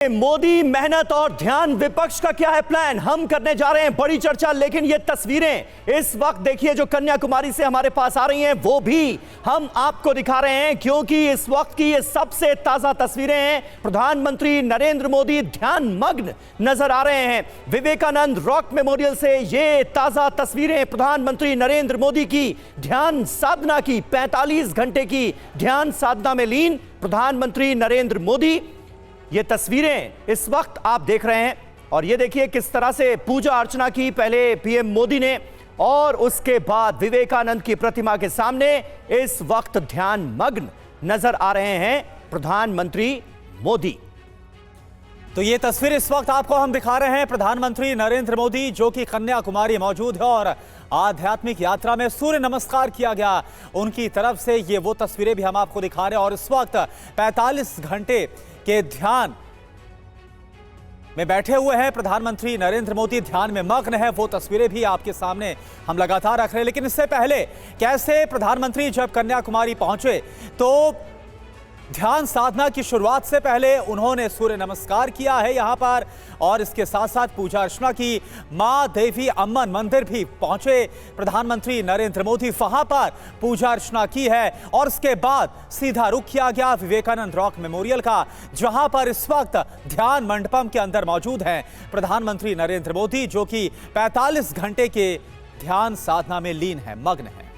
मोदी मेहनत और ध्यान, विपक्ष का क्या है प्लान? हम करने जा रहे हैं बड़ी चर्चा, लेकिन ये तस्वीरें इस वक्त देखिए जो कन्याकुमारी से हमारे पास आ रही हैं वो भी हम आपको दिखा रहे हैं, क्योंकि इस वक्त की ये सबसे ताजा तस्वीरें हैं। प्रधानमंत्री नरेंद्र मोदी ध्यान मग्न नजर आ रहे हैं। विवेकानंद रॉक मेमोरियल से ये ताजा तस्वीरें प्रधानमंत्री नरेंद्र मोदी की ध्यान साधना की, 45 घंटे की ध्यान साधना में लीन प्रधानमंत्री नरेंद्र मोदी। ये तस्वीरें इस वक्त आप देख रहे हैं और ये देखिए किस तरह से पूजा अर्चना की पहले पीएम मोदी ने और उसके बाद विवेकानंद की प्रतिमा के सामने इस वक्त ध्यान मग्न नजर आ रहे हैं प्रधानमंत्री मोदी। तो ये तस्वीर इस वक्त आपको हम दिखा रहे हैं प्रधानमंत्री नरेंद्र मोदी जो कि कन्याकुमारी मौजूद है और आध्यात्मिक यात्रा में सूर्य नमस्कार किया गया उनकी तरफ से। ये वो तस्वीरें भी हम आपको दिखा रहे हैं और इस वक्त 45 घंटे के ध्यान में बैठे हुए हैं प्रधानमंत्री नरेंद्र मोदी, ध्यान में मग्न है। वो तस्वीरें भी आपके सामने हम लगातार रख रहे हैं। लेकिन इससे पहले कैसे प्रधानमंत्री जब कन्याकुमारी पहुंचे तो ध्यान साधना की शुरुआत से पहले उन्होंने सूर्य नमस्कार किया है यहां पर और इसके साथ साथ पूजा अर्चना की। मां देवी अम्मन मंदिर भी पहुंचे प्रधानमंत्री नरेंद्र मोदी, वहां पर पूजा अर्चना की है और इसके बाद सीधा रुख किया गया विवेकानंद रॉक मेमोरियल का, जहां पर इस वक्त ध्यान मंडपम के अंदर मौजूद हैं प्रधानमंत्री नरेंद्र मोदी जो कि 45 घंटे के ध्यान साधना में लीन है, मग्न है।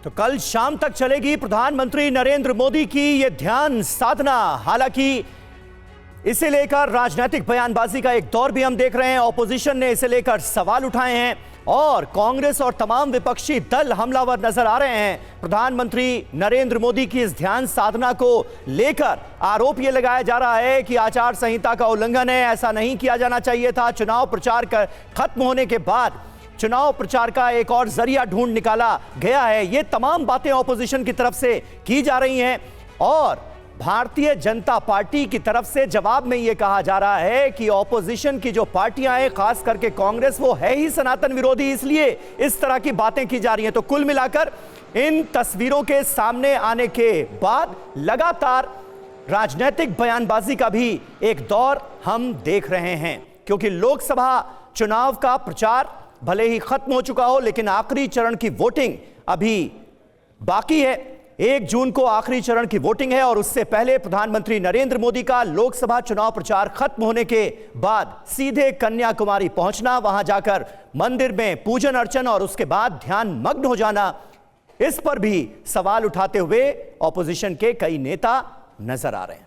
तो कल शाम तक चलेगी प्रधानमंत्री नरेंद्र मोदी की यह ध्यान साधना। हालांकि इसे लेकर राजनीतिक बयानबाजी का एक दौर भी हम देख रहे हैं। ऑपोजिशन ने इसे लेकर सवाल उठाए हैं और कांग्रेस और तमाम विपक्षी दल हमलावर नजर आ रहे हैं। प्रधानमंत्री नरेंद्र मोदी की इस ध्यान साधना को लेकर आरोप यह लगाया जा रहा है कि आचार संहिता का उल्लंघन है, ऐसा नहीं किया जाना चाहिए था। चुनाव प्रचार खत्म होने के बाद चुनाव प्रचार का एक और जरिया ढूंढ निकाला गया है। ये तमाम बातें ऑपोजिशन की तरफ से की जा रही हैं और भारतीय जनता पार्टी की तरफ से जवाब में यह कहा जा रहा है कि ऑपोजिशन की जो पार्टियां हैं, खास करके कांग्रेस, वो है ही सनातन विरोधी, इसलिए इस तरह की बातें की जा रही हैं। तो कुल मिलाकर इन तस्वीरों के सामने आने के बाद लगातार राजनीतिक बयानबाजी का भी एक दौर हम देख रहे हैं, क्योंकि लोकसभा चुनाव का प्रचार भले ही खत्म हो चुका हो, लेकिन आखिरी चरण की वोटिंग अभी बाकी है। 1 जून को आखिरी चरण की वोटिंग है और उससे पहले प्रधानमंत्री नरेंद्र मोदी का लोकसभा चुनाव प्रचार खत्म होने के बाद सीधे कन्याकुमारी पहुंचना, वहां जाकर मंदिर में पूजन अर्चन और उसके बाद ध्यान मग्न हो जाना, इस पर भी सवाल उठाते हुए ऑपोजिशन के कई नेता नजर आ रहे हैं।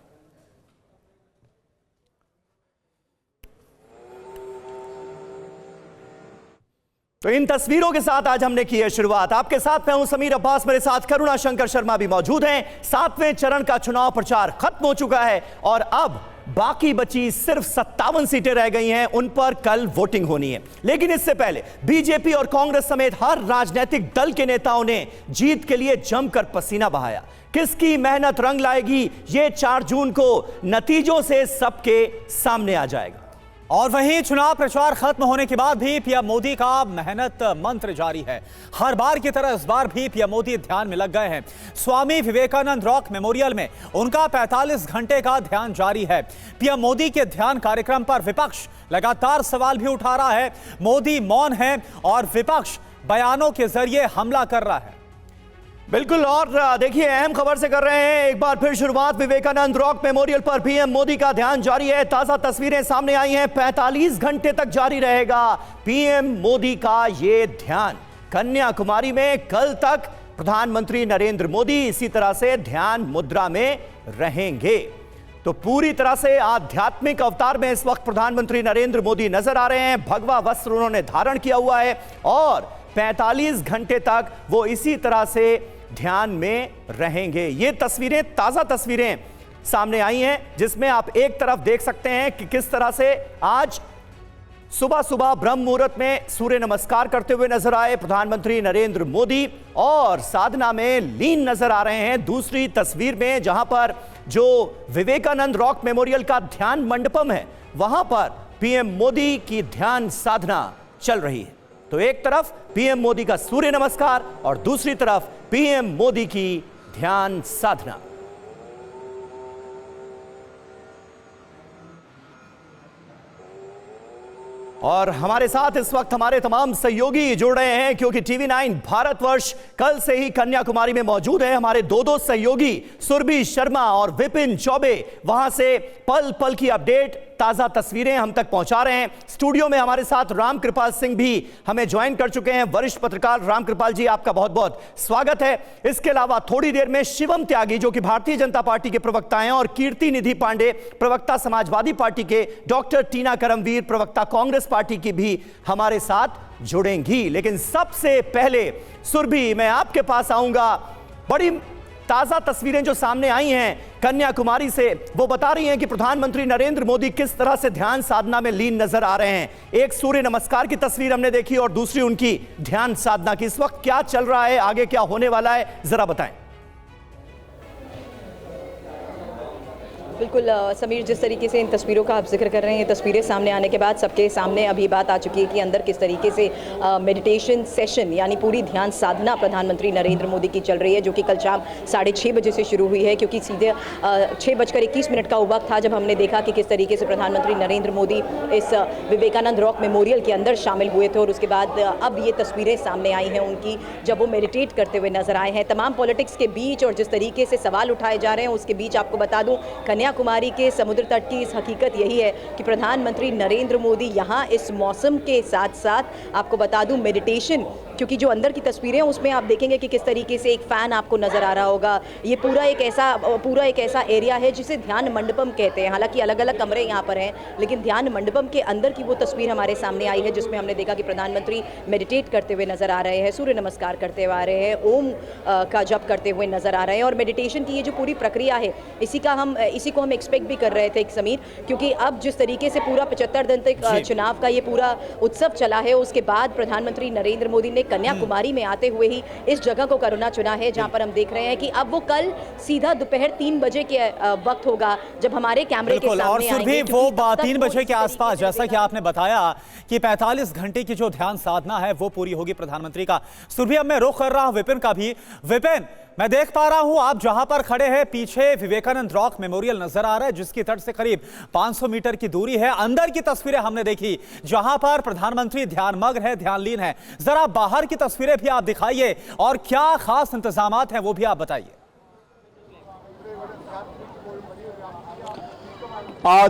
तो इन तस्वीरों के साथ आज हमने की है शुरुआत। आपके साथ मैं हूं समीर अब्बास, मेरे साथ करुणा शंकर शर्मा भी मौजूद हैं। 7वें चरण का चुनाव प्रचार खत्म हो चुका है और अब बाकी बची सिर्फ 57 सीटें रह गई हैं, उन पर कल वोटिंग होनी है। लेकिन इससे पहले बीजेपी और कांग्रेस समेत हर राजनीतिक दल के नेताओं ने जीत के लिए जमकर पसीना बहाया। किसकी मेहनत रंग लाएगी, ये 4 जून को नतीजों से सबके सामने आ जाएगा। और वहीं चुनाव प्रचार खत्म होने के बाद भी पीएम मोदी का मेहनत मंत्र जारी है। हर बार की तरह इस बार भी पीएम मोदी ध्यान में लग गए हैं। स्वामी विवेकानंद रॉक मेमोरियल में उनका 45 घंटे का ध्यान जारी है। पीएम मोदी के ध्यान कार्यक्रम पर विपक्ष लगातार सवाल भी उठा रहा है। मोदी मौन है और विपक्ष बयानों के जरिए हमला कर रहा है। बिल्कुल, और देखिए अहम खबर से कर रहे हैं एक बार फिर शुरुआत। विवेकानंद रॉक मेमोरियल पर पीएम मोदी का ध्यान जारी है। ताजा तस्वीरें सामने आई हैं, 45 घंटे तक जारी रहेगा पीएम मोदी का ये ध्यान। कन्याकुमारी में कल तक प्रधानमंत्री नरेंद्र मोदी इसी तरह से ध्यान मुद्रा में रहेंगे। तो पूरी तरह से आध्यात्मिक अवतार में इस वक्त प्रधानमंत्री नरेंद्र मोदी नजर आ रहे हैं। भगवा वस्त्र उन्होंने धारण किया हुआ है और 45 घंटे तक वो इसी तरह से ध्यान में रहेंगे। ये तस्वीरें, ताजा तस्वीरें सामने आई हैं, जिसमें आप एक तरफ देख सकते हैं कि किस तरह से आज सुबह सुबह ब्रह्म मुहूर्त में सूर्य नमस्कार करते हुए नजर आए प्रधानमंत्री नरेंद्र मोदी और साधना में लीन नजर आ रहे हैं। दूसरी तस्वीर में जहां पर जो विवेकानंद रॉक मेमोरियल का ध्यान मंडपम है, वहां पर पीएम मोदी की ध्यान साधना चल रही है। तो एक तरफ पीएम मोदी का सूर्य नमस्कार और दूसरी तरफ पीएम मोदी की ध्यान साधना। और हमारे साथ इस वक्त हमारे तमाम सहयोगी जुड़ रहे हैं क्योंकि टीवी9 भारतवर्ष कल से ही कन्याकुमारी में मौजूद है। हमारे दो सहयोगी सुरभि शर्मा और विपिन चौबे वहां से पल पल की अपडेट, ताजा तस्वीरें हम तक पहुंचा रहे हैं। स्टूडियो में हमारे साथ रामकृपाल सिंह भी हमें ज्वाइन कर चुके हैं। वरिष्ठ पत्रकार रामकृपाल जी, आपका बहुत बहुत स्वागत है। इसके अलावा थोड़ी देर में शिवम त्यागी जो कि भारतीय जनता पार्टी के प्रवक्ता हैं और कीर्ति निधि पांडे प्रवक्ता समाजवादी पार्टी के, डॉक्टर टीना करमवीर प्रवक्ता कांग्रेस पार्टी की भी हमारे साथ जुड़ेंगी। लेकिन सबसे पहले सुरभि, मैं आपके पास आऊंगा। बड़ी ताजा तस्वीरें जो सामने आई हैं कन्याकुमारी से, वो बता रही हैं कि प्रधानमंत्री नरेंद्र मोदी किस तरह से ध्यान साधना में लीन नजर आ रहे हैं। एक सूर्य नमस्कार की तस्वीर हमने देखी और दूसरी उनकी ध्यान साधना की। इस वक्त क्या चल रहा है, आगे क्या होने वाला है, जरा बताएं। बिल्कुल समीर, जिस तरीके से इन तस्वीरों का आप जिक्र कर रहे हैं, ये तस्वीरें सामने आने के बाद सबके सामने अभी बात आ चुकी है कि अंदर किस तरीके से मेडिटेशन सेशन यानी पूरी ध्यान साधना प्रधानमंत्री नरेंद्र मोदी की चल रही है, जो कि कल शाम 6:30 बजे से शुरू हुई है। क्योंकि सीधे 6:21 का वो वक्त था जब हमने देखा कि किस तरीके से प्रधानमंत्री नरेंद्र मोदी इस विवेकानंद रॉक मेमोरियल के अंदर शामिल हुए थे। और उसके बाद अब ये तस्वीरें सामने आई हैं उनकी, जब वो मेडिटेट करते हुए नजर आए हैं। तमाम पॉलिटिक्स के बीच और जिस तरीके से सवाल उठाए जा रहे हैं उसके बीच आपको बता दूं, कन्याकुमारी के समुद्र तट की इस हकीकत यही है कि प्रधानमंत्री नरेंद्र मोदी यहाँ इस मौसम के साथ साथ आपको बता दूं मेडिटेशन, क्योंकि जो अंदर की तस्वीरें हैं उसमें आप देखेंगे कि किस तरीके से एक फैन आपको नजर आ रहा होगा। ये पूरा एक ऐसा एरिया है जिसे ध्यान मंडपम कहते हैं। हालांकि अलग अलग कमरे यहाँ पर हैं, लेकिन ध्यान मंडपम के अंदर की वो तस्वीर हमारे सामने आई है जिसमें हमने देखा कि प्रधानमंत्री मेडिटेट करते हुए नजर आ रहे हैं, सूर्य नमस्कार करते हुए आ रहे हैं, ओम का जप करते हुए नजर आ रहे हैं। और मेडिटेशन की ये जो पूरी प्रक्रिया है इसी को हम एक्सपेक्ट भी कर रहे थे समीर, क्योंकि अब जिस तरीके से पूरा 75 दिन तक चुनाव का ये पूरा उत्सव चला है, उसके बाद प्रधानमंत्री नरेंद्र मोदी ने कन्याकुमारी में आते हुए ही इस जगह को करुणा चुना है, जहां पर हम देख रहे हैं कि अब वो कल सीधा दोपहर 3 बजे के वक्त होगा जब हमारे कैमरे के सामने आएंगे। और सुरभि, वो 3 बजे के आसपास, जैसा कि आपने बताया कि 45 घंटे की जो ध्यान साधना है वो पूरी होगी प्रधानमंत्री का। सुरभि, अब मैं रुख कर रहा हूं विपिन का भी। विपिन, मैं देख पा रहा हूं आप जहां पर खड़े हैं पीछे विवेकानंद रॉक मेमोरियल नजर आ रहा है, जिसकी तट से करीब 500 मीटर की दूरी है। अंदर की तस्वीरें हमने देखी जहां पर प्रधानमंत्री ध्यानमग्न है, ध्यानलीन है। जरा बाहर की तस्वीरें भी आप दिखाइए और क्या खास इंतजामात हैं वो भी आप बताइए।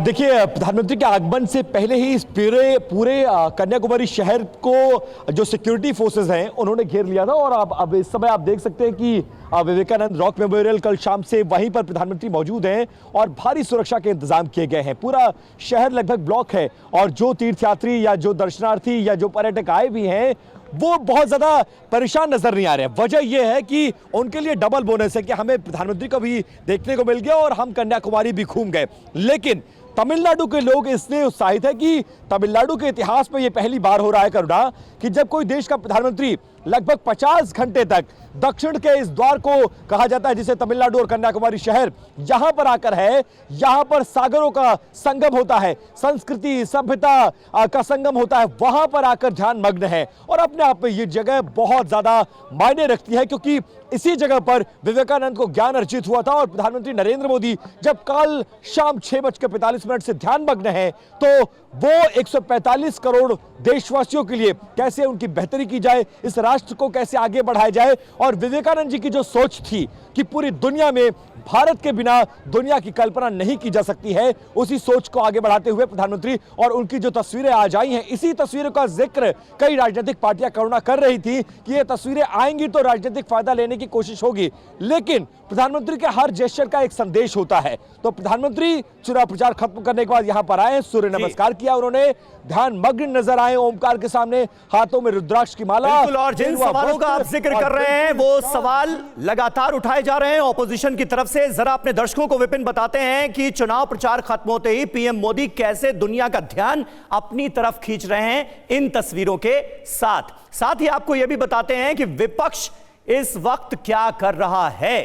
देखिए, प्रधानमंत्री के आगमन से पहले ही इस पूरे कन्याकुमारी शहर को जो सिक्योरिटी फोर्सेस हैं उन्होंने घेर लिया था। और अब इस समय आप देख सकते हैं कि विवेकानंद रॉक मेमोरियल कल शाम से वहीं पर प्रधानमंत्री मौजूद हैं और भारी सुरक्षा के इंतजाम किए गए हैं। पूरा शहर लगभग ब्लॉक है और जो तीर्थयात्री या जो दर्शनार्थी या जो पर्यटक आए भी हैं वो बहुत ज्यादा परेशान नजर नहीं आ रहे हैं। वजह यह है कि उनके लिए डबल बोनस है कि हमें प्रधानमंत्री को भी देखने को मिल गया और हम कन्याकुमारी भी घूम गए। लेकिन तमिलनाडु के लोग इसलिए उत्साहित है कि तमिलनाडु के इतिहास में यह पहली बार हो रहा है करुणा कि जब कोई देश का प्रधानमंत्री लगभग 50 घंटे तक दक्षिण के इस द्वार को कहा जाता है जिसे तमिलनाडु और कन्याकुमारी शहर यहां पर आकर है, यहां पर सागरों का संगम होता है, संस्कृति सभ्यता का संगम होता है, वहां पर आकर ध्यान मग्न है। और अपने आप में ये जगह बहुत ज्यादा मायने रखती है क्योंकि इसी जगह पर विवेकानंद को ज्ञान अर्जित हुआ था। और प्रधानमंत्री नरेंद्र मोदी जब कल शाम 6:45 से ध्यान मग्न है तो वो 145 करोड़ देशवासियों के लिए कैसे उनकी बेहतरी की जाए, इस राष्ट्र को कैसे आगे बढ़ाया जाए। और विवेकानंद जी की जो सोच थी कि पूरी दुनिया में भारत के बिना दुनिया की कल्पना नहीं की जा सकती है, उसी सोच को आगे बढ़ाते हुए प्रधानमंत्री और उनकी जो तस्वीरें आज आई हैं, इसी तस्वीरों का जिक्र कई राजनीतिक पार्टियां करुणा कर रही थी कि ये तस्वीरें आएंगी तो राजनीतिक फायदा लेने की कोशिश होगी। लेकिन प्रधानमंत्री के हर जेस्चर का एक संदेश होता है। तो प्रधानमंत्री चुनाव प्रचार खत्म करने के बाद यहां पर आए, सूर्य नमस्कार किया, उन्होंने ध्यान मग्न नजर आए ओमकार के सामने, हाथों में रुद्राक्ष की माला। और जिन सवालों का आप जिक्र कर रहे हैं वो सवाल लगातार उठाए जा रहे हैं ऑपोजिशन की तरफ से। जरा अपने दर्शकों को विपिन बताते हैं कि चुनाव प्रचार खत्म होते ही पीएम मोदी कैसे दुनिया का ध्यान अपनी तरफ खींच रहे हैं इन तस्वीरों के साथ ही आपको यह भी बताते हैं कि विपक्ष इस वक्त क्या कर रहा है।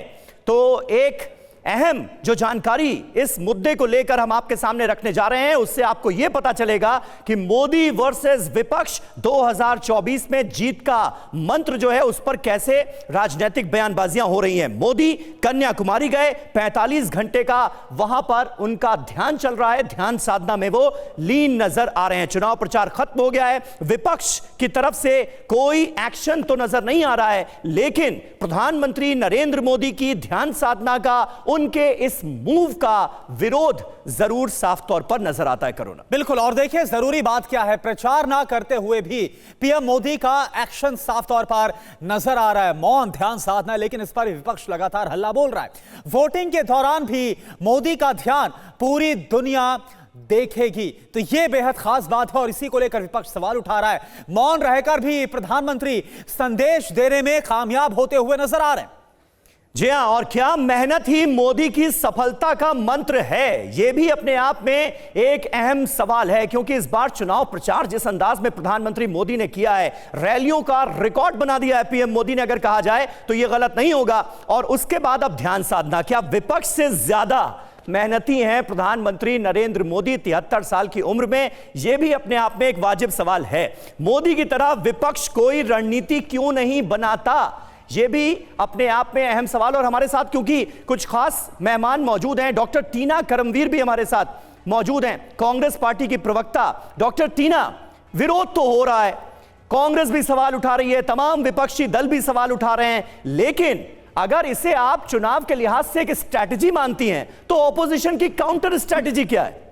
तो एक अहम जो जानकारी इस मुद्दे को लेकर हम आपके सामने रखने जा रहे हैं, उससे आपको यह पता चलेगा कि मोदी वर्सेस विपक्ष 2024 में जीत का मंत्र जो है उस पर कैसे राजनीतिक बयानबाजियां हो रही हैं। मोदी कन्याकुमारी गए, 45 घंटे का वहां पर उनका ध्यान चल रहा है, ध्यान साधना में वो लीन नजर आ रहे हैं। चुनाव प्रचार खत्म हो गया है, विपक्ष की तरफ से कोई एक्शन तो नजर नहीं आ रहा है, लेकिन प्रधानमंत्री नरेंद्र मोदी की ध्यान साधना का, उनके इस मूव का विरोध जरूर साफ तौर पर नजर आता है। करुणा, बिल्कुल। और देखिए जरूरी बात क्या है, प्रचार ना करते हुए भी पीएम मोदी का एक्शन साफ तौर पर नजर आ रहा है। मौन ध्यान साधना, लेकिन इस पर विपक्ष लगातार हल्ला बोल रहा है। वोटिंग के दौरान भी मोदी का ध्यान पूरी दुनिया देखेगी, तो यह बेहद खास बात है और इसी को लेकर विपक्ष सवाल उठा रहा है। मौन रहकर भी प्रधानमंत्री संदेश देने में कामयाब होते हुए नजर आ रहे हैं। जी हां, और क्या मेहनत ही मोदी की सफलता का मंत्र है? यह भी अपने आप में एक अहम सवाल है, क्योंकि इस बार चुनाव प्रचार जिस अंदाज में प्रधानमंत्री मोदी ने किया है, रैलियों का रिकॉर्ड बना दिया है पीएम मोदी ने, अगर कहा जाए तो यह गलत नहीं होगा। और उसके बाद अब ध्यान साधना, क्या विपक्ष से ज्यादा मेहनती हैं प्रधानमंत्री नरेंद्र मोदी 73 साल की उम्र में? यह भी अपने आप में एक वाजिब सवाल है। मोदी की तरह विपक्ष कोई रणनीति क्यों नहीं बनाता? यह भी अपने आप में अहम सवाल। और हमारे साथ क्योंकि कुछ खास मेहमान मौजूद हैं, डॉक्टर टीना करमवीर भी हमारे साथ मौजूद हैं, कांग्रेस पार्टी की प्रवक्ता। डॉक्टर टीना, विरोध तो हो रहा है, कांग्रेस भी सवाल उठा रही है, तमाम विपक्षी दल भी सवाल उठा रहे हैं, लेकिन अगर इसे आप चुनाव के लिहाज से एक स्ट्रैटेजी मानती हैं, तो ऑपोजिशन की काउंटर स्ट्रैटेजी क्या है?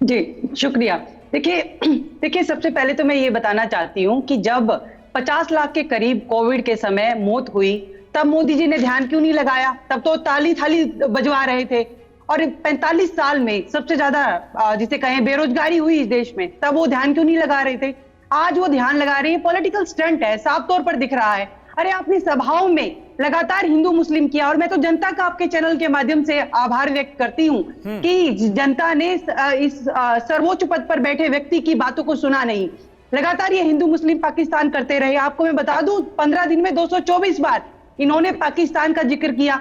जी शुक्रिया। देखिए सबसे पहले तो मैं ये बताना चाहती हूं कि जब 50 लाख के करीब कोविड के समय मौत हुई, तब मोदी जी ने ध्यान क्यों नहीं लगाया? तब तो ताली थाली बजवा रहे थे। और 45 साल में सबसे ज्यादा जिसे कहें बेरोजगारी हुई इस देश में, तब वो ध्यान क्यों नहीं लगा रहे थे? आज वो ध्यान लगा रहे हैं। पॉलिटिकल स्टंट है, साफ तौर पर दिख रहा है। अरे अपनी सभाओं में लगातार हिंदू मुस्लिम किया, और मैं तो जनता का आपके चैनल के माध्यम से आभार व्यक्त करती हूं कि जनता ने इस सर्वोच्च पद पर बैठे व्यक्ति की बातों को सुना नहीं। लगातार ये हिंदू मुस्लिम पाकिस्तान करते रहे। आपको मैं बता दूं, 15 दिन में 224 बार इन्होंने पाकिस्तान का जिक्र किया,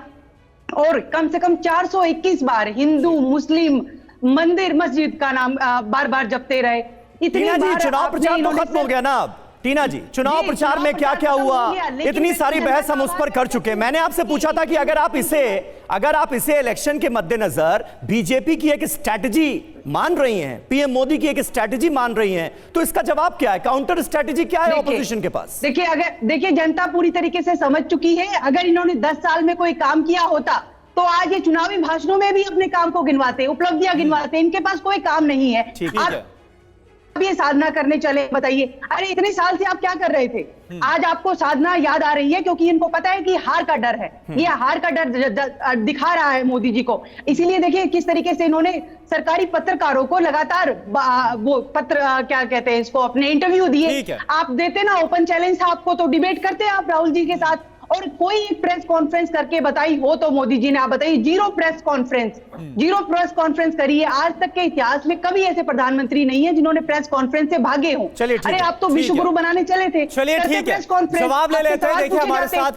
और कम से कम 421 बार हिंदू मुस्लिम मंदिर मस्जिद का नाम बार बार जपते रहे। इतनी बार चुनाव प्रचार तो खत्म हो गया ना अब। टीना जी, चुनाव प्रचार में क्या क्या हुआ, इतनी सारी बहस हम उस पर कर चुके हैं। मैंने आपसे पूछा था कि अगर आप इसे इलेक्शन के मद्देनजर बीजेपी की एक स्ट्रैटेजी मान रही हैं, पीएम मोदी की एक स्ट्रैटेजी मान रही हैं, तो इसका जवाब क्या है? काउंटर स्ट्रैटेजी क्या है ऑपोजिशन के पास? देखिए जनता पूरी तरीके से समझ चुकी है। अगर इन्होंने 10 साल में कोई काम किया होता तो आज ये चुनावी भाषणों में भी अपने काम को गिनवाते, उपलब्धियां गिनवाते। इनके पास कोई काम नहीं है। अब ये साधना करने चले, बताइए। अरे इतने साल से आप क्या कर रहे थे? आज आपको साधना याद आ रही है, क्योंकि इनको पता है कि हार का डर है। ये हार का डर दिखा रहा है मोदी जी को। इसीलिए देखिए किस तरीके से इन्होंने सरकारी पत्रकारों को लगातार वो पत्र क्या कहते हैं इसको, अपने इंटरव्यू दिए। आप देते ना, ओपन चैलेंज था आपको, तो डिबेट करते आप राहुल जी के साथ। और कोई प्रेस कॉन्फ्रेंस करके बताई हो तो मोदी जी ने, आप बताइए। जीरो प्रेस कॉन्फ्रेंस करी है। आज तक के इतिहास में कभी ऐसे प्रधानमंत्री नहीं है जिन्होंने प्रेस कॉन्फ्रेंस से भागे हों। अरे आप तो विश्व गुरु बनाने चले थे। चलिए ठीक है, जवाब ले लेते हैं। देखिए हमारे साथ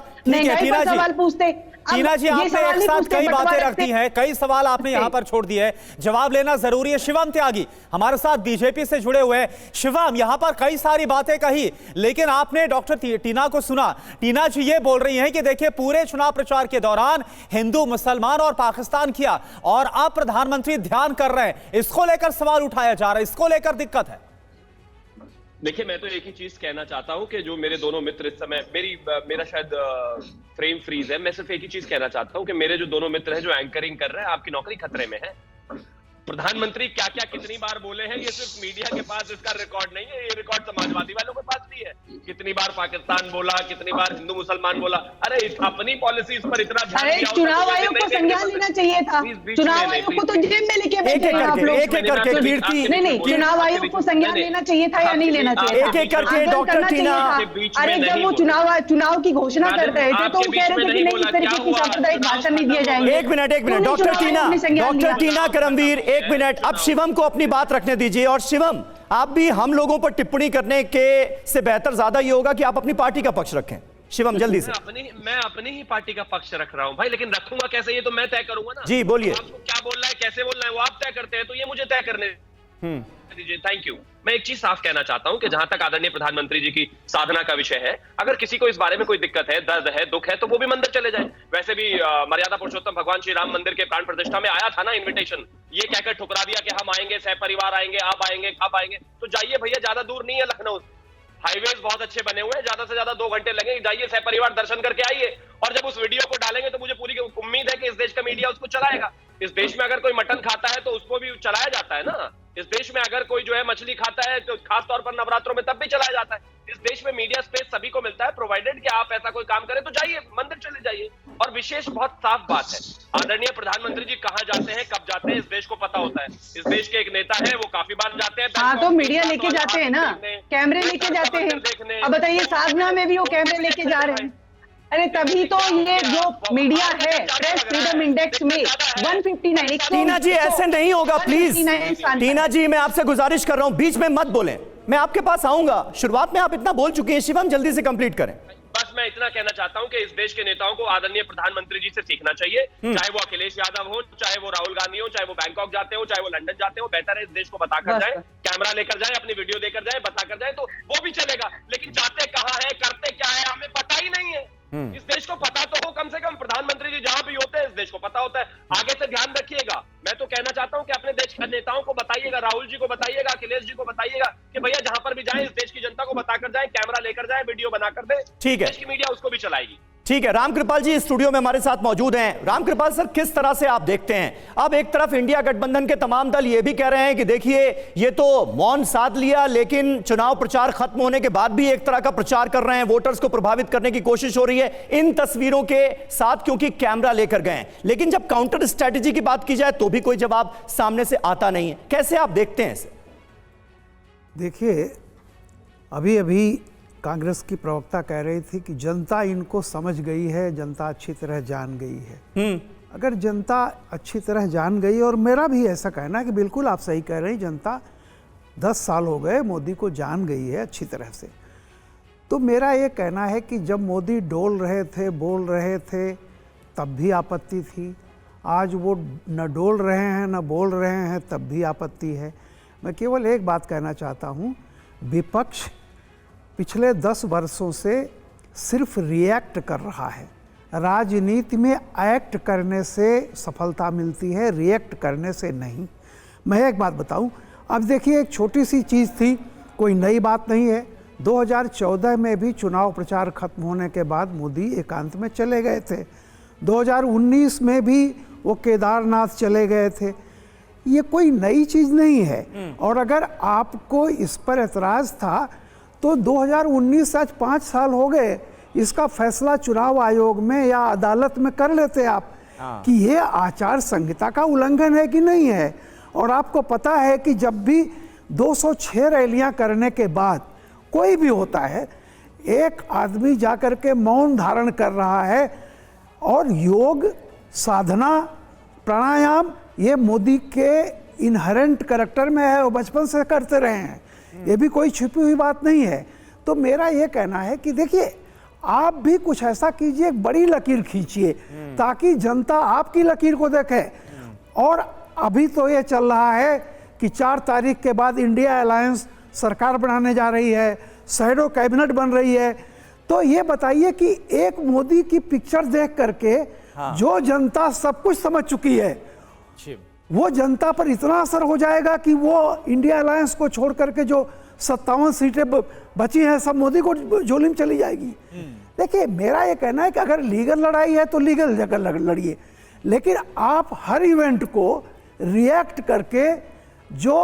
सवाल पूछते। टीना जी, आपने एक साथ कई बातें रखती हैं, कई सवाल आपने यहां पर छोड़ दिए हैं, जवाब लेना जरूरी है। शिवम त्यागी हमारे साथ बीजेपी से जुड़े हुए हैं। शिवम, यहां पर कई सारी बातें कही, लेकिन आपने डॉक्टर टीना को सुना। टीना जी ये बोल रही हैं कि देखिए पूरे चुनाव प्रचार के दौरान हिंदू मुसलमान और पाकिस्तान किया, और अब प्रधानमंत्री ध्यान कर रहे हैं। इसको लेकर सवाल उठाया जा रहा है, इसको लेकर दिक्कत है। देखिए, मैं तो एक ही चीज कहना चाहता हूं कि जो मेरे दोनों मित्र इस समय मेरा शायद फ्रेम फ्रीज है। मैं सिर्फ एक ही चीज कहना चाहता हूं कि मेरे जो दोनों मित्र हैं जो एंकरिंग कर रहे हैं, आपकी नौकरी खतरे में है। प्रधानमंत्री क्या क्या कितनी बार बोले हैं, ये सिर्फ मीडिया के पास इसका रिकॉर्ड नहीं है, ये रिकॉर्ड समाजवादी वालों के पास भी है। कितनी बार पाकिस्तान बोला, कितनी बार हिंदू मुसलमान बोला। अरे अपनी पॉलिसीज पर इतना ध्यान दिया। चुनाव आयोग को संज्ञान लेना चाहिए था। चुनाव आयोग को तो जेब में लेके बैठे हैं आप लोग। नहीं, चुनाव आयोग को संज्ञान लेना चाहिए था या नहीं लेना चाहिए था? एक करके डॉक्टर टीना। अरे जब वो चुनाव की घोषणा कर रहे थे तो कह रहे थे कि नहीं, इस तरीके की सांप्रदायिक भाषण नहीं दिए जाएंगे। एक मिनट डॉक्टर टीना करमवीर, एक मिनट। अब शिवम को अपनी बात रखने दीजिए। और शिवम, आप भी हम लोगों पर टिप्पणी करने के से बेहतर ज्यादा ये होगा कि आप अपनी पार्टी का पक्ष रखें। शिवम जल्दी से। मैं अपनी ही पार्टी का पक्ष रख रहा हूं भाई, लेकिन रखूंगा कैसे ये तो मैं तय करूंगा ना। जी बोलिए। आपको क्या बोलना है, कैसे बोलना है, वो आप तय करते हैं, तो ये मुझे तय करने दीजिए। Thank you. मैं एक चीज साफ कहना चाहता हूं कि जहां तक आदरणीय प्रधानमंत्री जी की साधना का विषय है, अगर किसी को इस बारे में कोई दिक्कत है, दर्द है, दुख है, तो वो भी मंदिर चले जाए। वैसे भी मर्यादा पुरुषोत्तम भगवान श्री राम मंदिर के प्राण प्रतिष्ठा में आया था ना इन्विटेशन, ये कहकर ठुकरा दिया कि हम आएंगे, सह परिवार आएंगे, आप आएंगे, कब आएंगे। तो जाइए भैया, ज्यादा दूर नहीं है लखनऊ, हाईवेज बहुत अच्छे बने हुए हैं, ज्यादा से ज्यादा 2 घंटे लगेंगे, जाइए सह परिवार दर्शन करके आइए। और जब उस वीडियो को डालेंगे तो मुझे पूरी उम्मीद है कि इस देश का मीडिया उसको चलाएगा। इस देश में अगर कोई मटन खाता है तो उसको भी चलाया जाता है ना। इस देश में अगर कोई जो है मछली खाता है तो खास तौर पर नवरात्रों में तब भी चलाया जाता है। इस देश में मीडिया स्पेस सभी को मिलता है, प्रोवाइडेड कि आप ऐसा कोई काम करें तो जाइए, मंदिर चले जाइए। और विशेष बहुत साफ बात है, आदरणीय प्रधानमंत्री जी कहां जाते हैं, कब जाते हैं, इस देश को पता होता है। इस देश के एक नेता है, वो काफी बार जाते हैं। हाँ, तो मीडिया लेके जाते हैं ना, कैमरे लेके जाते हैं। अब बताइए, साधना में भी वो कैमरे लेके जा रहे हैं। अरे तभी तो ये जो मीडिया है, प्रेस फ्रीडम इंडेक्स में 159। टीना जी ऐसे नहीं होगा प्लीज। टीना जी मैं आपसे गुजारिश कर रहा हूं, बीच में मत बोलें, मैं आपके पास आऊंगा। शुरुआत में आप इतना बोल चुके हैं, शिवम जल्दी से कंप्लीट करें। बस मैं इतना कहना चाहता हूं कि इस देश के नेताओं को आदरणीय प्रधानमंत्री जी से सीखना चाहिए, चाहे वो अखिलेश यादव हो, चाहे वो राहुल गांधी हो, चाहे वो बैंकॉक जाते हो, चाहे वो लंदन जाते हो। बेहतर है इस देश को बताकर जाए, कैमरा लेकर जाए, अपनी वीडियो देकर जाए, बताकर जाए, तो वो भी चलेगा। लेकिन जाते कहां है, करते क्या है, हमें पता ही नहीं है। इस देश को पता तो हो कम से कम, प्रधानमंत्री जी जहां भी होते हैं इस देश को पता होता है। आगे से ध्यान रखिएगा। मैं तो कहना चाहता हूं कि अपने देश के नेताओं को बताइएगा, राहुल जी को बताइएगा, अखिलेश जी को बताइएगा कि भैया जहां पर भी जाएं इस देश की जनता को बताकर जाएं, कैमरा लेकर जाएं, वीडियो बनाकर दें। ठीक है, देश की मीडिया उसको भी चलाएगी। ठीक है। रामकृपाल जी स्टूडियो में हमारे साथ मौजूद हैं। रामकृपाल सर, किस तरह से आप देखते हैं, अब एक तरफ इंडिया गठबंधन के तमाम दल ये भी कह रहे हैं कि देखिए ये तो मौन साध लिया, लेकिन चुनाव प्रचार खत्म होने के बाद भी एक तरह का प्रचार कर रहे हैं, वोटर्स को प्रभावित करने की कोशिश हो रही है इन तस्वीरों के साथ, क्योंकि कैमरा लेकर गए। लेकिन जब काउंटर स्ट्रेटेजी की बात की जाए तो भी कोई जवाब सामने से आता नहीं है। कैसे आप देखते हैं इसे? देखिए, अभी अभी कांग्रेस की प्रवक्ता कह रही थी कि जनता इनको समझ गई है, जनता अच्छी तरह जान गई है। अगर जनता अच्छी तरह जान गई, और मेरा भी ऐसा कहना है कि बिल्कुल आप सही कह रहे हैं, जनता 10 साल हो गए मोदी को जान गई है अच्छी तरह से। तो मेरा ये कहना है कि जब मोदी डोल रहे थे, बोल रहे थे, तब भी आपत्ति थी। आज वो न डोल रहे हैं न बोल रहे हैं, तब भी आपत्ति है। मैं केवल एक बात कहना चाहता हूँ, विपक्ष पिछले 10 वर्षों से सिर्फ रिएक्ट कर रहा है। राजनीति में एक्ट करने से सफलता मिलती है, रिएक्ट करने से नहीं। मैं एक बात बताऊं, अब देखिए एक छोटी सी चीज़ थी, कोई नई बात नहीं है। 2014 में भी चुनाव प्रचार खत्म होने के बाद मोदी एकांत में चले गए थे। 2019 में भी वो केदारनाथ चले गए थे। ये कोई नई चीज़ नहीं है। और अगर आपको इस पर एतराज़ था तो 2019 आज 5 साल हो गए, इसका फैसला चुनाव आयोग में या अदालत में कर लेते आप कि ये आचार संहिता का उल्लंघन है कि नहीं है। और आपको पता है कि जब भी 206 रैलियां करने के बाद कोई भी होता है, एक आदमी जाकर के मौन धारण कर रहा है। और योग, साधना, प्राणायाम ये मोदी के इनहेरेंट कैरेक्टर में है, वो बचपन से करते रहे हैं, ये भी कोई छिपी हुई बात नहीं है। तो मेरा ये कहना है कि देखिए, आप भी कुछ ऐसा कीजिए, एक बड़ी लकीर खींचिए ताकि जनता आपकी लकीर को देखे। और अभी तो ये चल रहा है कि 4 तारीख के बाद इंडिया अलायंस सरकार बनाने जा रही है, शैडो कैबिनेट बन रही है। तो ये बताइए कि एक मोदी की पिक्चर देख करके जो जनता सब कुछ समझ चुकी है, वो जनता पर इतना असर हो जाएगा कि वो इंडिया अलायंस को छोड़ करके जो 57 सीटें बची हैं सब मोदी को झोली में चली जाएगी। देखिए, मेरा ये कहना है कि अगर लीगल लड़ाई है तो लीगल जगह लड़िए, लेकिन आप हर इवेंट को रिएक्ट करके जो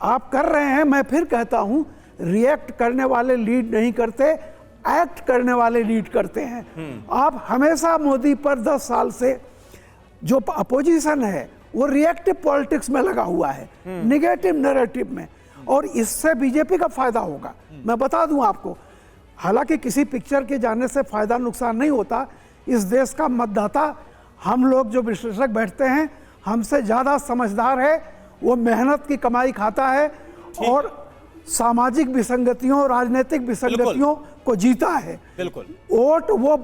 आप कर रहे हैं, मैं फिर कहता हूँ, रिएक्ट करने वाले लीड नहीं करते, एक्ट करने वाले लीड करते हैं। आप हमेशा मोदी पर 10 साल से जो अपोजिशन है वो रिएक्टिव पॉलिटिक्स में लगा हुआ है, निगेटिव नैरेटिव में, और इससे बीजेपी का फायदा होगा। मैं बता दूं आपको, हालांकि किसी पिक्चर के जाने से फायदा नुकसान नहीं होता। इस देश का मतदाता, हम लोग जो विश्लेषक बैठते हैं, हमसे ज़्यादा समझदार है, वो मेहनत की कमाई खाता है। और सामाजिक विसंगतियों, राजनीतिक विसंगतियों को जीता है। बिल्कुल। वोट वो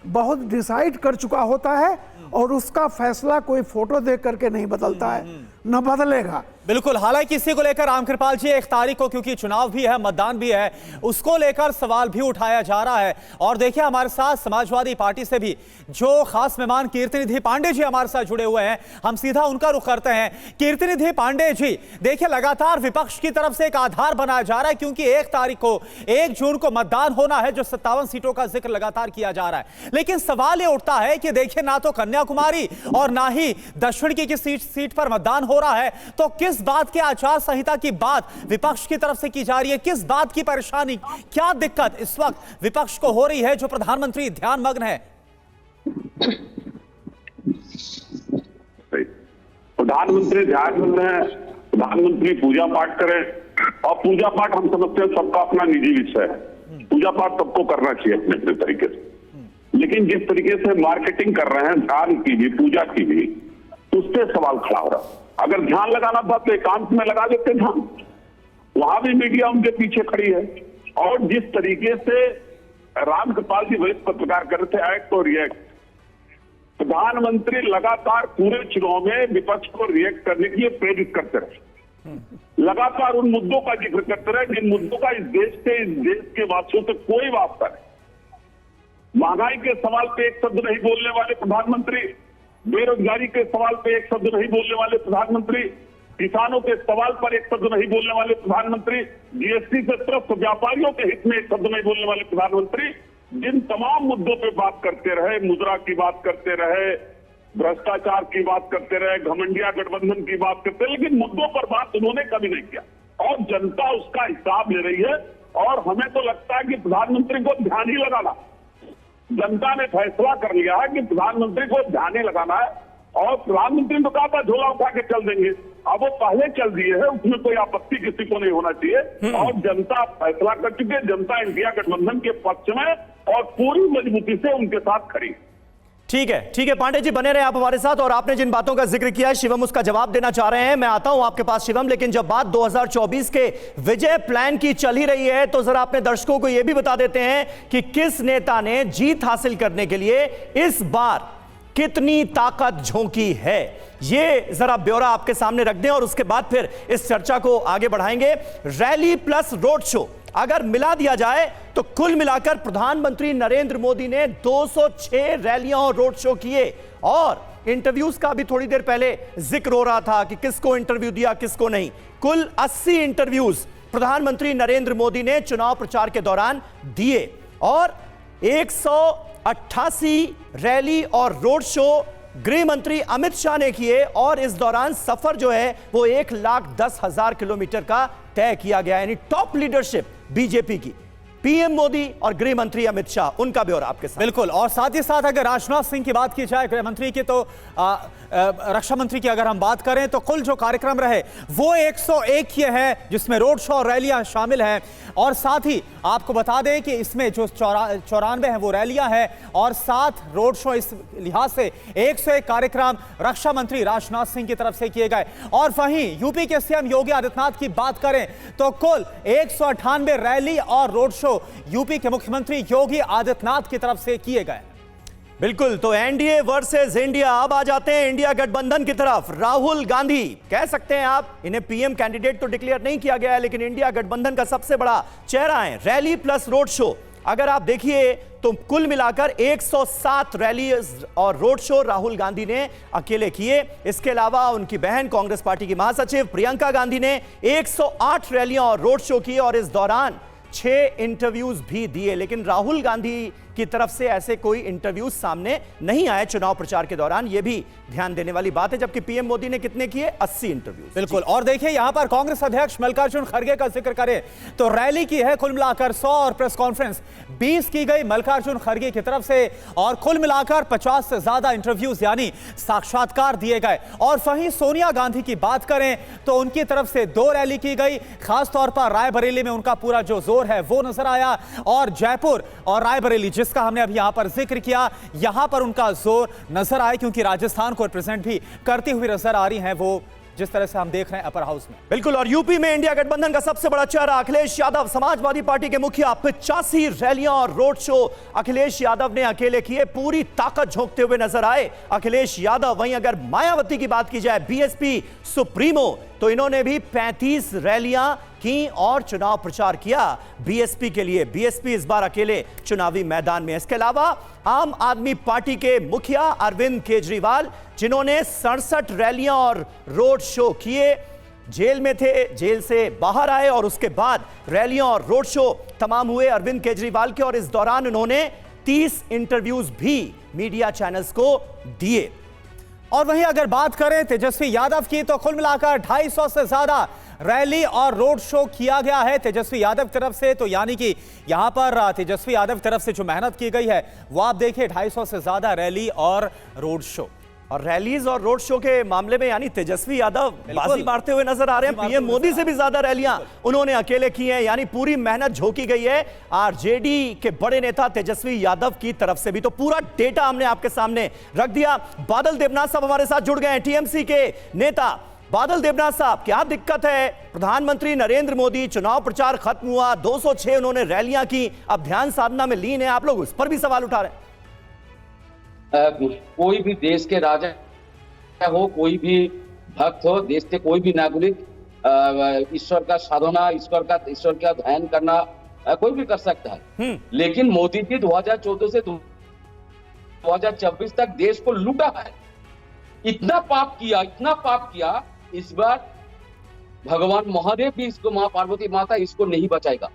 बहुत डिसाइड कर चुका होता है और उसका फैसला कोई फोटो देख करके नहीं बदलता है, न बदलेगा। बिल्कुल। हालांकि इसी को लेकर राम कृपाल जी 1 तारीख को, क्योंकि चुनाव भी है, मतदान भी है, उसको लेकर सवाल भी उठाया जा रहा है। और देखिए हमारे साथ समाजवादी पार्टी से भी जो खास मेहमान कीर्तिनिधि पांडे जी हमारे साथ जुड़े हुए हैं, हम सीधा उनका रुख करते हैं। कीर्तिनिधि पांडे जी, देखिए लगातार विपक्ष की तरफ से एक आधार बनाया जा रहा है, क्योंकि 1 तारीख को 1 जून को मतदान होना है, जो 57 सीटों का जिक्र लगातार किया जा रहा है। लेकिन सवाल यह उठता है कि देखिए ना तो कन्याकुमारी और ना ही दक्षिण की सीट पर मतदान हो रहा है, तो किस बात के आचार संहिता की बात विपक्ष की तरफ से की जा रही है? किस बात की परेशानी, क्या दिक्कत इस वक्त विपक्ष को हो रही है, जो प्रधानमंत्री ध्यान मग्न है? प्रधानमंत्री ध्यान मग्न है, प्रधानमंत्री पूजा पाठ करें, और पूजा पाठ हम समझते हैं सबका अपना निजी विषय है। पूजा पाठ सबको करना चाहिए अपने अपने तरीके से, लेकिन जिस तरीके से मार्केटिंग कर रहे हैं ध्यान की भी, पूजा की भी, उस पर सवाल खड़ा हो रहा है। अगर ध्यान लगाना था तो एकांत में लगा देते ध्यान, वहां भी मीडिया उनके पीछे खड़ी है। और जिस तरीके से राम कृपाल जी वरिष्ठ पत्रकार कर रहे थे, एक्ट और रिएक्ट, प्रधानमंत्री लगातार पूरे चुनाव में विपक्ष को रिएक्ट करने के लिए प्रेरित करते रहे, लगातार उन मुद्दों का जिक्र करते रहे जिन मुद्दों का इस देश के वासियों से कोई वास्ता नहीं। महंगाई के सवाल पे एक शब्द नहीं बोलने वाले प्रधानमंत्री, बेरोजगारी के सवाल पे एक शब्द नहीं बोलने वाले प्रधानमंत्री, किसानों के सवाल पर एक शब्द नहीं बोलने वाले प्रधानमंत्री, जीएसटी से त्रस्त व्यापारियों के हित में एक शब्द नहीं बोलने वाले प्रधानमंत्री, जिन तमाम मुद्दों पे बात करते रहे, मुद्रा की बात करते रहे, भ्रष्टाचार की बात करते रहे, घमंडिया गठबंधन की बात करते रहे, लेकिन मुद्दों पर बात उन्होंने कभी नहीं किया और जनता उसका हिसाब ले रही है। और हमें तो लगता है कि प्रधानमंत्री को ध्यान ही लगाना, जनता ने फैसला कर लिया है कि प्रधानमंत्री को ध्यान ही लगाना है। और प्रधानमंत्री ने कहा था झोला उठा के चल देंगे, अब वो पहले चल दिए हैं, उसमें कोई आपत्ति किसी को नहीं होना चाहिए। और जनता फैसला कर चुकी है, जनता इंडिया गठबंधन के पक्ष में और पूरी मजबूती से उनके साथ खड़ी। ठीक है पांडे जी, बने रहे आप हमारे साथ। और आपने जिन बातों का जिक्र किया, शिवम उसका जवाब देना चाह रहे हैं। मैं आता हूं आपके पास शिवम, लेकिन जब बात 2024 के विजय प्लान की चल ही रही है, तो जरा अपने दर्शकों को यह भी बता देते हैं कि किस नेता ने जीत हासिल करने के लिए इस बार कितनी ताकत झोंकी है, ये जरा ब्यौरा आपके सामने रख दें और उसके बाद फिर इस चर्चा को आगे बढ़ाएंगे। रैली प्लस रोड शो अगर मिला दिया जाए तो कुल मिलाकर प्रधानमंत्री नरेंद्र मोदी ने 206 रैलियां और रोड शो किए। और इंटरव्यूज का भी थोड़ी देर पहले जिक्र हो रहा था कि किसको इंटरव्यू दिया किसको नहीं। कुल 80 इंटरव्यूज प्रधानमंत्री नरेंद्र मोदी ने चुनाव प्रचार के दौरान दिए और 188 रैली और रोड शो गृह मंत्री अमित शाह ने किए। और इस दौरान सफर जो है वो 1,10,000 किलोमीटर का तय किया गया, यानी टॉप लीडरशिप बीजेपी की, पीएम मोदी और गृह मंत्री अमित शाह, उनका ब्यौरा आपके साथ। बिल्कुल। और साथ ही साथ अगर राजनाथ सिंह की बात की जाए, गृह मंत्री की, तो रक्षा मंत्री की अगर हम बात करें तो कुल जो कार्यक्रम रहे वो 101 ये है, जिसमें रोड शो और रैलियां शामिल हैं। और साथ ही आपको बता दें कि इसमें जो 94 है वो रैलियां हैं और 7 रोड शो। इस लिहाज से 101 कार्यक्रम रक्षा मंत्री राजनाथ सिंह की तरफ से किए गए। और वहीं यूपी के सीएम योगी आदित्यनाथ की बात करें तो कुल 198 रैली और रोड शो यूपी के मुख्यमंत्री योगी आदित्यनाथ की तरफ से किए गए। बिल्कुल, तो एनडीए वर्सेस इंडिया। अब आ जाते हैं इंडिया गठबंधन की तरफ। राहुल गांधी, कह सकते हैं आप, इन्हें पीएम कैंडिडेट तो डिक्लेयर नहीं किया गया है, लेकिन इंडिया गठबंधन का सबसे बड़ा चेहरा है। रैली प्लस रोड शो अगर आप देखिए तो कुल मिलाकर 107 रैली और रोड शो राहुल गांधी ने अकेले किए। इसके अलावा उनकी बहन कांग्रेस पार्टी की महासचिव प्रियंका गांधी ने 108 रैलियां और रोड शो किए और इस दौरान 6 इंटरव्यूज भी दिए। लेकिन राहुल गांधी की तरफ से ऐसे कोई इंटरव्यूज सामने नहीं आए चुनाव प्रचार के दौरान, यह भी ध्यान देने वाली बात है। जबकि पीएम मोदी ने कितने किए? 80 इंटरव्यूज। बिल्कुल। और देखिए यहां पर कांग्रेस अध्यक्ष मल्लिकार्जुन खड़गे का जिक्र करें तो रैली की है कुल मिलाकर 100 और प्रेस कॉन्फ्रेंस 20 की गई मल्लिकार्जुन खड़गे की तरफ से। और कुल मिलाकर 50 से ज्यादा इंटरव्यूज यानी साक्षात्कार दिए गए। और वहीं सोनिया गांधी की बात करें तो उनकी तरफ से 2 रैली की गई। खासतौर पर रायबरेली में उनका पूरा जो जोर है वो नजर आया। और जयपुर और रायबरेली, जिसका हमने अभी यहां पर जिक्र किया, यहां पर उनका जोर नजर आया, क्योंकि राजस्थान को रिप्रेजेंट भी करती हुई नजर आ रही हैं वो जिस तरह से हम देख रहे हैं अपर हाउस में। बिल्कुल। और यूपी में इंडिया गठबंधन का सबसे बड़ा चेहरा अखिलेश यादव, समाजवादी पार्टी के मुखिया, 85 रैलियां और रोड शो अखिलेश यादव ने अकेले किए, पूरी ताकत झोंकते हुए नजर आए अखिलेश यादव। वहीं अगर मायावती की बात की जाए, बीएसपी सुप्रीमो, तो इन्होंने भी 35 रैलियां की और चुनाव प्रचार किया बीएसपी के लिए। बीएसपी इस बार अकेले चुनावी मैदान में। इसके अलावा आम आदमी पार्टी के मुखिया अरविंद केजरीवाल, जिन्होंने 67 रैलियां और रोड शो किए, जेल में थे, जेल से बाहर आए और उसके बाद रैलियां और रोड शो तमाम हुए अरविंद केजरीवाल के, और इस दौरान उन्होंने 30 इंटरव्यूज भी मीडिया चैनल्स को दिए। और वहीं अगर बात करें तेजस्वी यादव की, तो कुल मिलाकर 250 से ज्यादा रैली और रोड शो किया गया है तेजस्वी यादव की तरफ से। तो यानी कि यहां पर तेजस्वी यादव की तरफ से जो मेहनत की गई है वो आप देखिए, 250 से ज्यादा रैली और रोड शो। और रैलीज और रोड शो के मामले में यानी तेजस्वी यादव बाजी मारते हुए नजर आ रहे हैं। पीएम मोदी से भी ज्यादा रैलियां उन्होंने अकेले की हैं, यानी पूरी मेहनत झोंकी गई है आरजेडी के बड़े नेता तेजस्वी यादव की तरफ से भी। तो पूरा डेटा हमने आपके सामने रख दिया। बादल देवनाथ साहब हमारे साथ जुड़ गए हैं, टीएमसी के नेता। बादल देवनाथ साहब, क्या दिक्कत है? प्रधानमंत्री नरेंद्र मोदी, चुनाव प्रचार खत्म हुआ, 206 उन्होंने रैलियां की, अब ध्यान साधना में लीन है, आप लोग उस पर भी सवाल उठा रहे हैं। कोई भी देश के राजा हो, कोई भी भक्त हो, देश के कोई भी नागरिक ईश्वर का साधना, ईश्वर का ध्यान करना कोई भी कर सकता है। लेकिन मोदी जी 2014 से 2024 तक देश को लूटा है, इतना पाप किया। इस बार भगवान महादेव भी इसको, मां पार्वती माता इसको नहीं बचाएगा,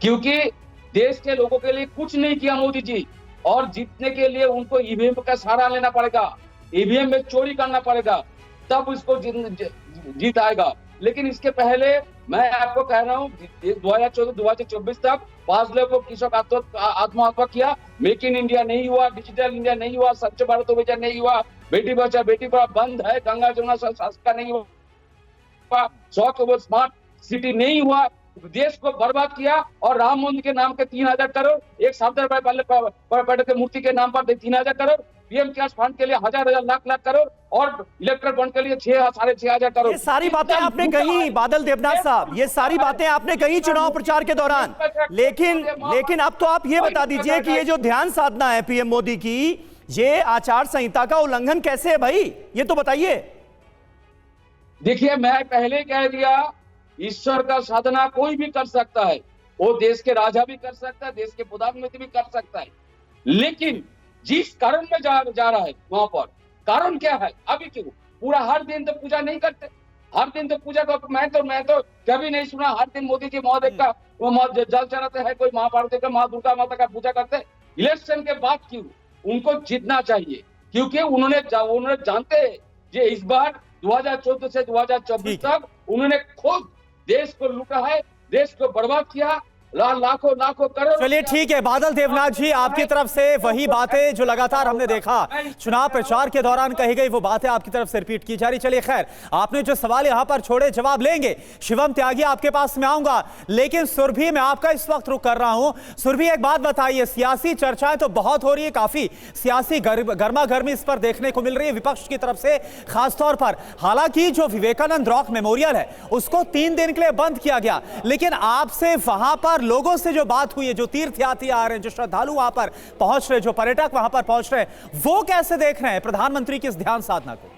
क्योंकि देश के लोगों के लिए कुछ नहीं किया मोदी जी। और जीतने के लिए उनको ईवीएम का सहारा लेना पड़ेगा, ईवीएम में चोरी करना पड़ेगा, तब इसको जीत आएगा। लेकिन इसके पहले मैं आपको कह रहा हूँ, 2014-2024 तक 5 लाख कृषक आत्महत्या किया, मेक इन इंडिया नहीं हुआ, डिजिटल इंडिया नहीं हुआ, स्वच्छ भारत अभियान नहीं हुआ, बेटी बचाओ बेटी पढ़ाओ बंद है, गंगा जमुना संस्कार नहीं हुआ, 100 स्मार्ट सिटी नहीं हुआ, देश को बर्बाद किया। और राम मंदिर के नाम के 3000 करोड़, एक सरदार पटेल के मूर्ति के नाम पर 3000 करोड़, पीएम केयर्स फंड के लिए हजार लाख करोड़, और इलेक्ट्रल फंड के लिए 6,500 करोड़। ये सारी बातें आपने कही बादल देवनाथ साहब, ये सारी बातें आपने कही चुनाव प्रचार के दौरान। लेकिन अब तो आप ये बता दीजिए कि ये जो ध्यान साधना है पीएम मोदी की, ये आचार संहिता का उल्लंघन कैसे है भाई, ये तो बताइए। देखिए, मैं पहले कह दिया, ईश्वर का साधना कोई भी कर सकता है, वो देश के राजा भी कर सकता है, देश के प्रधानमंत्री भी कर सकता है। लेकिन जिस कारण में जा रहा है वहां पर कारण क्या है? अभी क्यों पूरा हर दिन तो पूजा नहीं करते, हर दिन तो पूजा को मैं तो कभी नहीं सुना हर दिन मोदी जी महादेव का वो जल चढ़ाते हैं, कोई माँ पार्वती का, माँ दुर्गा माता का पूजा करते हैं। इलेक्शन के बाद क्यों उनको जीतना चाहिए, क्योंकि उन्होंने जानते हैं कि इस बार 2014 से 2024 तक उन्होंने खुद देश को लूटा है, देश को बर्बाद किया, लाखों करोड़। चलिए ठीक है बादल देवनाथ जी, आपकी तरफ से वही बातें जो लगातार हमने देखा चुनाव प्रचार के दौरान कही गई, वो बातें आपकी तरफ से रिपीट की जा रही। चलिए खैर, आपने जो सवाल यहां पर छोड़े जवाब लेंगे। शिवम त्यागी, आपके पास में आऊंगा, लेकिन सुरभि मैं आपका इस वक्त रुक कर रहा हूं। सुरभि, एक बात बताइए, सियासी चर्चाएं तो बहुत हो रही है, काफी सियासी गर्मा गर्मी इस पर देखने को मिल रही है विपक्ष की तरफ से खासतौर पर। हालांकि जो विवेकानंद रॉक मेमोरियल है उसको 3 दिन के लिए बंद किया गया, लेकिन आपसे वहां पर लोगों से जो बात हुई है, जो तीर्थयात्री आ रहे हैं, जो श्रद्धालु वहां पर पहुंच रहे, जो पर्यटक वहां पर पहुंच रहे हैं, वो कैसे देख रहे हैं प्रधानमंत्री की इस ध्यान साधना को?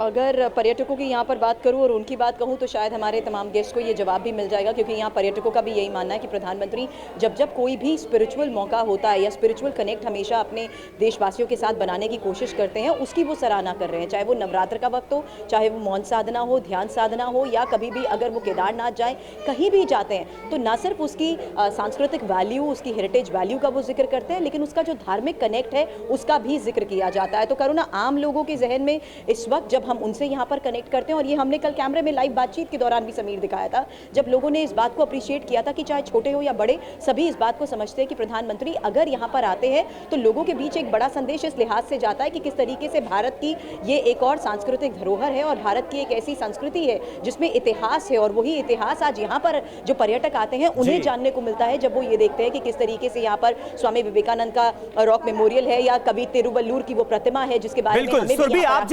अगर पर्यटकों की यहाँ पर बात करूँ और उनकी बात कहूँ तो शायद हमारे तमाम गेस्ट को ये जवाब भी मिल जाएगा, क्योंकि यहाँ पर्यटकों का भी यही मानना है कि प्रधानमंत्री जब कोई भी स्पिरिचुअल मौका होता है या स्पिरिचुअल कनेक्ट हमेशा अपने देशवासियों के साथ बनाने की कोशिश करते हैं, उसकी वो सराहना कर रहे हैं। चाहे वो नवरात्र का वक्त हो, चाहे वो मौन साधना हो, ध्यान साधना हो, या कभी भी अगर वो केदारनाथ जाए, कहीं भी जाते हैं तो न सिर्फ उसकी सांस्कृतिक वैल्यू, उसकी हेरिटेज वैल्यू का वो जिक्र करते हैं, लेकिन उसका जो धार्मिक कनेक्ट है उसका भी जिक्र किया जाता है। तो करुणा, आम लोगों के जहन में इस वक्त जब हम उनसे यहाँ पर कनेक्ट करते हैं। और ये हमने कल कैमरे में लाइव बातचीत के दौरान भी समीर दिखाया था, जब लोगों ने इस बात को अप्रिशिएट किया था कि चाहे छोटे हो या बड़े, सभी इस बात को समझते हैं कि प्रधानमंत्री अगर यहाँ पर आते हैं तो लोगों के बीच एक बड़ा संदेश इस लिहाज से जाता है कि किस तरीके से भारत की ये एक और सांस्कृतिक धरोहर है और भारत की एक ऐसी संस्कृति है जिसमें इतिहास है, और वही इतिहास आज यहाँ पर जो पर्यटक आते हैं उन्हें जानने को मिलता है जब वो ये देखते हैं कि किस तरीके से यहाँ पर स्वामी विवेकानंद का रॉक मेमोरियल है या कवि तिरुवल्लुर की वो प्रतिमा है जिसके बारे में बिल्कुल सुरभि, आप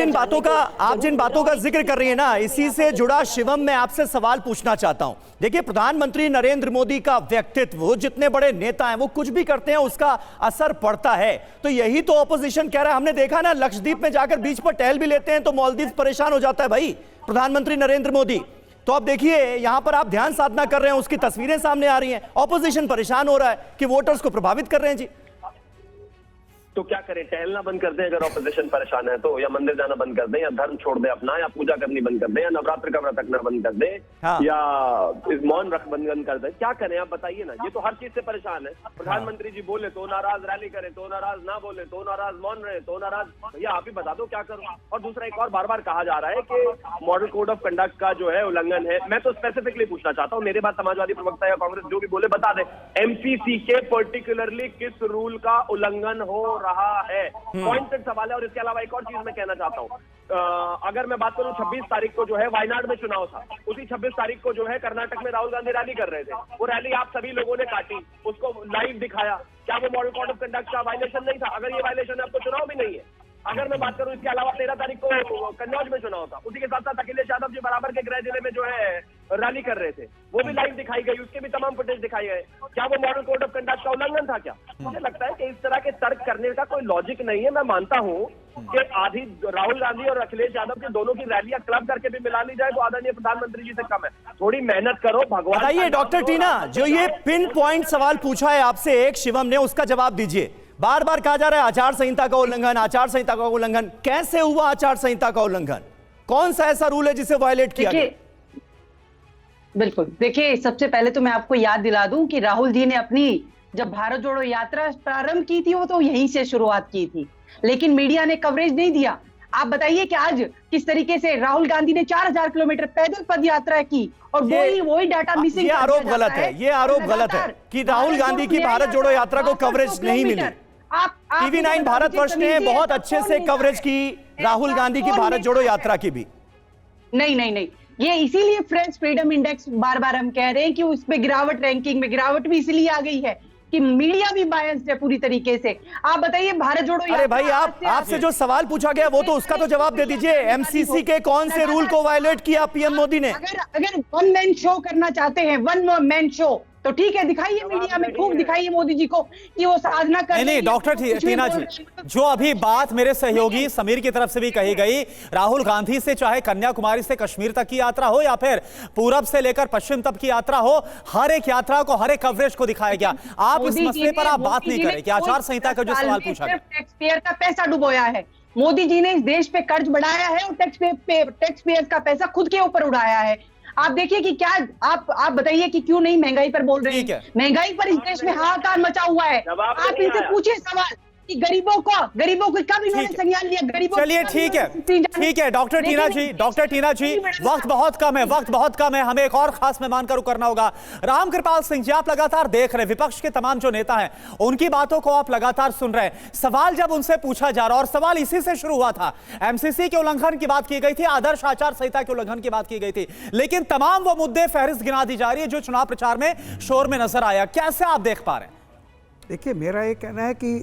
जिन बातों का जिक्र कर रही है ना, इसी से जुड़ा शिवम मैं आपसे सवाल पूछना चाहता हूं। देखिए, प्रधानमंत्री नरेंद्र मोदी का व्यक्तित्व, वो जितने बड़े नेता हैं वो कुछ भी करते हैं उसका असर पड़ता है, तो यही तो ऑपोजिशन कह रहा है। हमने देखा ना, लक्षद्वीप में जाकर बीच पर टहल भी लेते हैं तो मालदीव परेशान हो जाता है भाई प्रधानमंत्री नरेंद्र मोदी। तो अब देखिए यहां पर आप ध्यान साधना कर रहे हैं, उसकी तस्वीरें सामने आ रही हैं, ऑपोजिशन परेशान हो रहा है कि वोटर्स को प्रभावित कर रहे हैं जी। तो क्या करें, टहलना बंद कर दें अगर ऑपोजिशन परेशान है तो, या मंदिर जाना बंद कर दें, या धर्म छोड़ दें अपना, या पूजा करनी बंद कर दें, या नवरात्र का व्रत रखना बंद कर दें, या इस मौन रख बंद कर दें, क्या करें आप बताइए ना। ये तो हर चीज से परेशान है। प्रधानमंत्री जी बोले तो नाराज, रैली करे तो नाराज, ना बोले तो नाराज, मौन रहे तो नाराज। भैया आप ही बता दो क्या करूं। और दूसरा, एक और बार बार कहा जा रहा है कि मॉडल कोड ऑफ कंडक्ट का जो है उल्लंघन है। मैं तो स्पेसिफिकली पूछना चाहता हूँ, मेरे बाद समाजवादी प्रवक्ता या कांग्रेस जो भी बोले बता दे, एमसीसी के पर्टिकुलरली किस रूल का उल्लंघन हो रहा है। पॉइंटेड सवाल है। और इसके अलावा एक और चीज मैं कहना चाहता हूँ, अगर मैं बात करूं 26 तारीख को जो है वायनाड में चुनाव था, उसी 26 तारीख को जो है कर्नाटक में राहुल गांधी रैली कर रहे थे। वो रैली आप सभी लोगों ने काटी, उसको लाइव दिखाया। क्या वो मॉडल कोड ऑफ कंडक्ट का वायलेशन नहीं था? अगर ये वायलेशन है अब तो चुनाव भी नहीं है। अगर मैं बात करूं इसके अलावा 13 तारीख को कन्नौज में चुनाव था, उसी के साथ साथ अखिलेश यादव जी बराबर के गृह जिले में जो है रैली कर रहे थे, वो भी लाइव दिखाई गई, उसके भी तमाम फुटेज दिखाई गए। क्या वो मॉडल कोड ऑफ कंडक्ट का उल्लंघन था? क्या मुझे लगता है कि इस तरह के तर्क करने का कोई लॉजिक नहीं है। मैं मानता हूं कि आधी राहुल गांधी और अखिलेश यादव के दोनों की रैलियां क्लब करके भी मिला ली जाए तो आदरणीय प्रधानमंत्री जी से कम है। थोड़ी मेहनत करो भगवान। बताइए डॉक्टर टीना, जो ये पिन पॉइंट सवाल पूछा है आपसे एक शिवम ने, उसका जवाब दीजिए। बार बार कहा जा रहा है आचार संहिता का उल्लंघन, आचार संहिता का उल्लंघन। कैसे हुआ आचार संहिता का उल्लंघन? कौन सा ऐसा रूल है जिसे वायलेट किया गया? बिल्कुल, देखिए सबसे पहले तो मैं आपको याद दिला दूं कि राहुल जी ने अपनी जब भारत जोड़ो यात्रा प्रारंभ की थी वो तो यहीं से शुरुआत की थी, लेकिन मीडिया ने कवरेज नहीं दिया। आप बताइए कि आज किस तरीके से राहुल गांधी ने 4000 किलोमीटर पैदल पद यात्रा की और वही डाटा मिसिंग। ये आरोप गलत है, ये आरोप गलत है कि राहुल गांधी की भारत जोड़ो यात्रा को कवरेज नहीं मिली। टीवी 9 भारतवर्ष ने बहुत अच्छे से कवरेज की राहुल गांधी की भारत जोड़ो यात्रा की भी। नहीं, ये इसीलिए प्रेस फ्रीडम इंडेक्स बार बार हम कह रहे हैं कि उसमें गिरावट, रैंकिंग में गिरावट भी इसलिए आ गई है कि मीडिया भी बायस्ड है पूरी तरीके से। आप बताइए भारत जोड़ो। अरे भाई, आपसे जो सवाल पूछा गया वो तो उसका तो जवाब दे दीजिए। एमसीसी के कौन से रूल को वायलेट किया पीएम मोदी ने? अगर वन मैन शो करना चाहते हैं, वन मैन शो, तो ठीक है, दिखाइए मीडिया में, खूब दिखाइए मोदी जी को कि वो साधना कर। नहीं, डॉक्टर टीना जी, जो अभी बात मेरे सहयोगी समीर की तरफ से भी कही गई, राहुल गांधी से चाहे कन्याकुमारी से कश्मीर तक की यात्रा हो या फिर पूरब से लेकर पश्चिम तक की यात्रा हो, हर एक यात्रा को, हर एक कवरेज को दिखाया गया। आप इस मसले पर आप बात नहीं करें कि आचार संहिता का जो सवाल पूछा गया, टैक्स पेयर का पैसा डुबोया है। मोदी जी ने इस देश पे कर्ज बढ़ाया है और टैक्स पेयर का पैसा खुद के ऊपर उड़ाया है। आप देखिए कि क्या आप बताइए कि क्यों नहीं महंगाई पर बोल रहे हैं? महंगाई पर इस देश में हाहाकार मचा हुआ है। आप इनसे पूछिए सवाल कि गरीबों को कब इन्होंने संज्ञान लिया? गरीबों, चलिए ठीक है डॉक्टर टीना जी, वक्त बहुत कम है, हमें एक और खास मेहमान का रुख करना होगा। रामकृपाल सिंह जी, आप लगातार देख रहे हैं विपक्ष के तमाम जो नेता हैं उनकी बातों को आप लगातार सुन रहे हैं। सवाल जब उनसे पूछा जा रहा, और सवाल इसी से शुरू हुआ था, एमसीसी के उल्लंघन की बात की गई थी, आदर्श आचार संहिता के उल्लंघन की बात की गई थी, लेकिन तमाम वो मुद्दे फहरिस्त गिना दी जा रही है जो चुनाव प्रचार में शोर में नजर आया। कैसे आप देख पा रहे हैं? देखिए, मेरा ये कहना है कि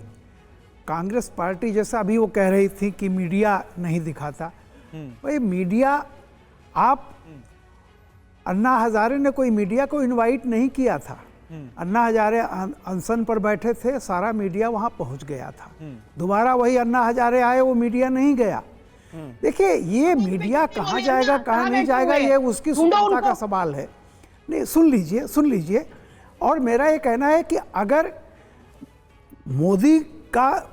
कांग्रेस पार्टी, जैसा अभी वो कह रही थी कि मीडिया नहीं दिखाता, भाई मीडिया, आप अन्ना हजारे ने कोई मीडिया को इनवाइट नहीं किया था। अन्ना हजारे अनशन पर बैठे थे, सारा मीडिया वहां पहुंच गया था। दोबारा वही अन्ना हजारे आए, वो मीडिया नहीं गया। देखिए, ये मीडिया कहाँ जाएगा कहाँ नहीं जाएगा, ये उसकी सुविधा का सवाल है। नहीं, सुन लीजिए। और मेरा ये कहना है कि अगर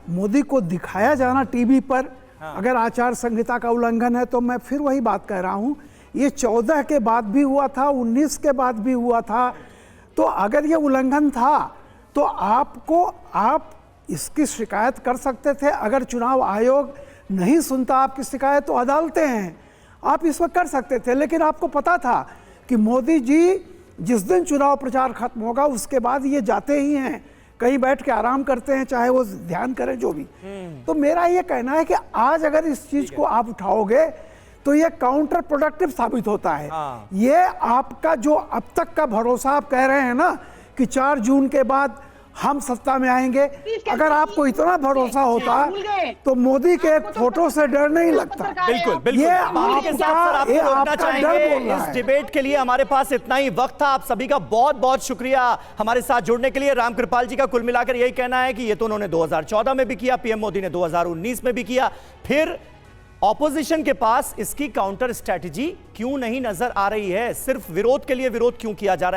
मोदी को दिखाया जाना टीवी पर, अगर आचार संहिता का उल्लंघन है, तो मैं फिर वही बात कह रहा हूं, ये 14 के बाद भी हुआ था, 19 के बाद भी हुआ था। तो अगर ये उल्लंघन था तो आप इसकी शिकायत कर सकते थे। अगर चुनाव आयोग नहीं सुनता आपकी शिकायत तो अदालतें हैं, आप इस वक्त कर सकते थे। लेकिन आपको पता था कि मोदी जी जिस दिन चुनाव प्रचार खत्म होगा उसके बाद ये जाते ही हैं, कहीं बैठ के आराम करते हैं, चाहे वो ध्यान करें जो भी। तो मेरा ये कहना है कि आज अगर इस चीज को आप उठाओगे तो ये काउंटर प्रोडक्टिव साबित होता है। ये आपका जो अब तक का भरोसा आप कह रहे हैं ना कि 4 जून के बाद हम सत्ता में आएंगे, अगर आपको इतना भरोसा होता तो मोदी के एक फोटो से डर नहीं लगता। बिल्कुल बिल्कुल। ये बाकी के साथ सर आपको रोकना चाहेंगे इस डिबेट के लिए, हमारे पास इतना ही वक्त था। आप सभी का बहुत बहुत शुक्रिया हमारे साथ जुड़ने के लिए। राम कृपाल जी का कुल मिलाकर यही कहना है कि ये तो उन्होंने 2014 में भी किया, पीएम मोदी ने 2019 में भी किया, फिर ऑपोजिशन के पास इसकी काउंटर स्ट्रेटजी क्यों नहीं नजर आ रही है? सिर्फ विरोध के लिए विरोध क्यों किया जा रहा है?